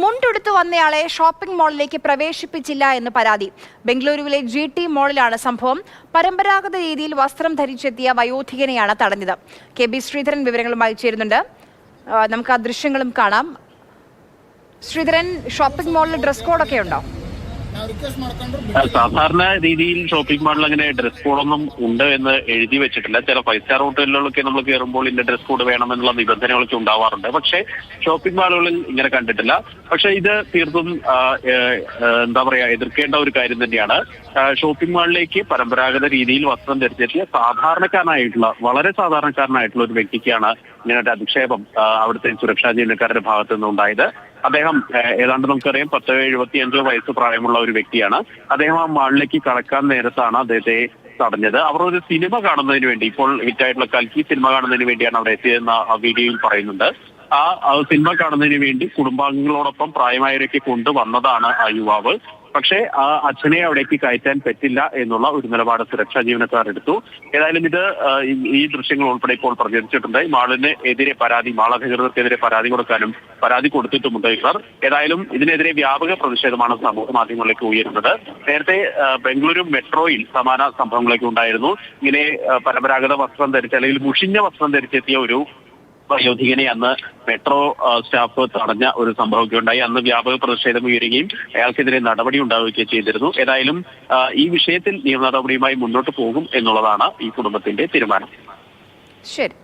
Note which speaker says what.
Speaker 1: മുണ്ടെടുത്തു വന്നയാളെ shopping മാളിലേക്ക് പ്രവേശിപ്പിച്ചില്ല എന്ന് പരാതി. ബംഗളൂരുവിലെ GT മാളിലാണ് സംഭവം. പരമ്പരാഗത രീതിയിൽ വസ്ത്രം ധരിച്ചെത്തിയ വയോധികനെയാണ് തടഞ്ഞത്. KB ശ്രീധരൻ വിവരങ്ങളുമായി ചേരുന്നുണ്ട്. നമുക്ക് ആ ദൃശ്യങ്ങളും കാണാം. ശ്രീധരൻ, ഷോപ്പിംഗ് മാളിൽ ഡ്രസ് കോഡൊക്കെ ഉണ്ടോ?
Speaker 2: സാധാരണ രീതിയിൽ ഷോപ്പിംഗ് മാളിൽ അങ്ങനെ ഡ്രസ് കോഡൊന്നും ഉണ്ട് എന്ന് എഴുതി വെച്ചിട്ടില്ല. ചില 5-സ്റ്റാർ ഹോട്ടലുകളിലൊക്കെ നമ്മൾ കയറുമ്പോൾ ഇന്ന ഡ്രസ് കോഡ് വേണമെന്നുള്ള നിബന്ധനകളൊക്കെ ഉണ്ടാവാറുണ്ട്. പക്ഷേ ഷോപ്പിംഗ് മാളുകളിൽ ഇങ്ങനെ കണ്ടിട്ടില്ല. പക്ഷേ ഇത് തീർത്തും എന്താ പറയാ, എതിർക്കേണ്ട ഒരു കാര്യം തന്നെയാണ്. ഷോപ്പിംഗ് മാളിലേക്ക് പരമ്പരാഗത രീതിയിൽ വസ്ത്രം ധരിച്ചെത്തിയ വളരെ സാധാരണക്കാരനായിട്ടുള്ള ഒരു വ്യക്തിക്കാണ് ഇങ്ങനെ ഒരു അധിക്ഷേപം അവിടുത്തെ സുരക്ഷാ ജീവനക്കാരുടെ ഭാഗത്തു നിന്നുണ്ടായത്. അദ്ദേഹം ഏതാണ്ട് നമുക്കറിയാം 10-75 വയസ്സ് പ്രായമുള്ള ഒരു വ്യക്തിയാണ്. അദ്ദേഹം ആ മാളിലേക്ക് കടക്കാൻ നേരത്താണ് അദ്ദേഹത്തെ തടഞ്ഞത്. അവർ ഒരു സിനിമ കാണുന്നതിന് വേണ്ടി, ഇപ്പോൾ ഹിറ്റായിട്ടുള്ള കൽക്കി സിനിമ കാണുന്നതിന് വേണ്ടിയാണ് അവിടെ എത്തിയതെന്ന് ആ വീഡിയോയിൽ പറയുന്നുണ്ട്. ആ സിനിമ കാണുന്നതിന് വേണ്ടി കുടുംബാംഗങ്ങളോടൊപ്പം പ്രായമായവരൊക്കെ കൊണ്ടുവന്നതാണ് ആ യുവാവ്. പക്ഷേ ആ അച്ഛനെ അവിടേക്ക് കയറ്റാൻ പറ്റില്ല എന്നുള്ള ഒരു നിലപാട് സുരക്ഷാ ജീവനക്കാർ എടുത്തു. ഏതായാലും ഇത് ഈ ദൃശ്യങ്ങൾ ഉൾപ്പെടെ ഇപ്പോൾ പ്രചരിച്ചിട്ടുണ്ട്. മാൾ അധികൃതർക്കെതിരെ പരാതി കൊടുത്തിട്ടുമുണ്ട് ഇവർ. ഏതായാലും ഇതിനെതിരെ വ്യാപക പ്രതിഷേധമാണ് സമൂഹ മാധ്യമങ്ങളിലേക്ക് ഉയരുന്നത്. നേരത്തെ ബംഗളൂരു മെട്രോയിൽ സമാന സംഭവങ്ങളൊക്കെ ഉണ്ടായിരുന്നു. ഇങ്ങനെ പരമ്പരാഗത വസ്ത്രം ധരിച്ച് അല്ലെങ്കിൽ മുഷിഞ്ഞ വസ്ത്രം ധരിച്ചെത്തിയ ഒരു വയോധികനെ അന്ന് മെട്രോ സ്റ്റാഫ് തടഞ്ഞ ഒരു സംഭവമൊക്കെ ഉണ്ടായി. അന്ന് വ്യാപക പ്രതിഷേധം ഉയരുകയും അയാൾക്കെതിരെ നടപടി ഉണ്ടാവുകയും ചെയ്തിരുന്നു. ഏതായാലും ഈ വിഷയത്തിൽ നിയമ നടപടിയുമായി മുന്നോട്ട് പോകും എന്നുള്ളതാണ് ഈ കുടുംബത്തിന്റെ തീരുമാനം.
Speaker 1: ശരി.